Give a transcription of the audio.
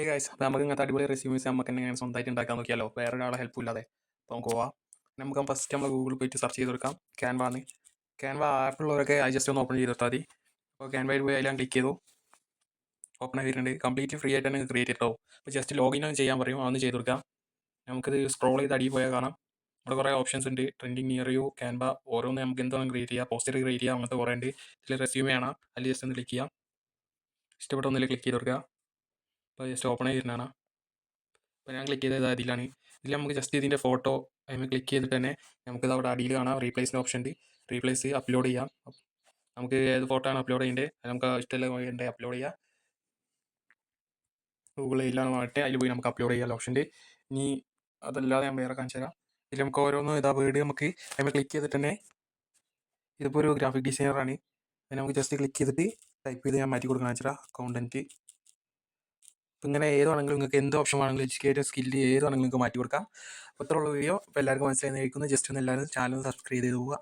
Hey guys, അപ്പോൾ നമുക്ക് ഇങ്ങനത്തെ അടിപൊളി റെസ്യൂമേഴ്സ് നമുക്ക് എങ്ങനെ സ്വന്തമായിട്ട് ഉണ്ടാക്കാൻ നോക്കിയാലോ, വേറെ ഒരാളെ ഹെൽപ്പ് ഇല്ലാതെ. അപ്പോൾ നമുക്ക് പോവാം. നമുക്ക് ഫസ്റ്റ് നമ്മൾ ഗൂഗിളിൽ പോയിട്ട് സെർച്ച് ചെയ്ത് കൊടുക്കാം ക്യാൻവാന്ന്. ക്യാൻവ ആപ്പുള്ളവരൊക്കെ ജസ്റ്റ് ഒന്ന് ഓപ്പൺ ചെയ്ത് കൊടുത്താൽ മതി. അപ്പോൾ ക്യാൻവയിൽ പോയി അതിലാണ് ക്ലിക്ക് ചെയ്തു, ഓപ്പൺ ആയിട്ടുണ്ട്. കംപ്ലീറ്റ് ഫ്രീ ആയിട്ട് തന്നെ ക്രിയേറ്റ് ചെയ്തിട്ടോ. അപ്പോൾ ജസ്റ്റ് ലോഗിൻ ഒന്ന് ചെയ്യാൻ പറയും, അതൊന്ന് ചെയ്ത് കൊടുക്കാം. നമുക്കിത് സ്ക്രോൾ ചെയ്ത് അടിയിൽ പോയാൽ കാണാം, ഇവിടെ കുറേ ഓപ്ഷൻസ് ഉണ്ട്. ട്രെൻഡിങ് നിയർ യു, ക്യാൻവ, ഓരോന്ന് നമുക്ക് എന്താണ് ക്രിയേറ്റ് ചെയ്യുക, പോസ്റ്റർ ക്രിയേറ്റ് ചെയ്യുക, അങ്ങനത്തെ കുറേ ഉണ്ട്. ഇതിൽ റെസ്യൂമേ ആണ്, അതിൽ ജസ്റ്റ് ഒന്ന് ക്ലിക്ക് ചെയ്യാം. ഇഷ്ടപ്പെട്ട ഒന്നിൽ ക്ലിക്ക് ചെയ്ത് കൊടുക്കുക. അപ്പോൾ ജസ്റ്റ് ഓപ്പൺ ചെയ്തിട്ടാണ്. അപ്പോൾ ഞാൻ ക്ലിക്ക് ചെയ്തത് അതിലാണ്. ഇതിൽ നമുക്ക് ജസ്റ്റ് ഇതിൻ്റെ ഫോട്ടോ അതിന് ക്ലിക്ക് ചെയ്തിട്ട് തന്നെ നമുക്കിത് അവിടെ അടിയിൽ കാണാം റീപ്ലേസിൻ്റെ ഓപ്ഷൻ ഉണ്ട്. റീപ്ലേസ് അപ്ലോഡ് ചെയ്യാം. നമുക്ക് ഏത് ഫോട്ടോ ആണ് അപ്ലോഡ് ചെയ്യേണ്ടത്, അത് നമുക്ക് ഇഷ്ടമുള്ള വേണ്ടത് അപ്ലോഡ് ചെയ്യാം. ഗൂഗിൾ ഇല്ലാന്ന് പറഞ്ഞിട്ട് അതിൽ പോയി നമുക്ക് അപ്ലോഡ് ചെയ്യാൻ ഓപ്ഷൻ ഉണ്ട്. ഇനി അതല്ലാതെ ഞാൻ വേറെ കാണിച്ചു തരാം. ഇതിൽ നമുക്ക് ഓരോന്നും ഇതാ വേർഡ് നമുക്ക് അതിൽ ക്ലിക്ക് ചെയ്തിട്ട് തന്നെ, ഇതിപ്പോൾ ഒരു ഗ്രാഫിക് ഡിസൈനറാണ്, അതിന് നമുക്ക് ജസ്റ്റ് ക്ലിക്ക് ചെയ്തിട്ട് ടൈപ്പ് ചെയ്ത് ഞാൻ മാറ്റി കൊടുക്കണം വെച്ചാൽ അക്കൗണ്ടൻറ്റ്. ഇങ്ങനെ ഏതാണെങ്കിലും നിങ്ങൾക്ക് എന്ത് ഓപ്ഷൻ വേണമെങ്കിലും എഡ്യൂക്കേറ്റഡ് സ്കില്ല് ഏതാണെങ്കിലും നിങ്ങൾക്ക് മാറ്റി കൊടുക്കാം. അപ്പോൾ ഇത്രയുള്ള വീഡിയോ ഇപ്പോൾ എല്ലാവർക്കും മനസ്സിലായി. ജസ്റ്റ് ഒന്ന് എല്ലാവരും ചാനൽ സബ്സ്ക്രൈബ് ചെയ്ത് പോവുക.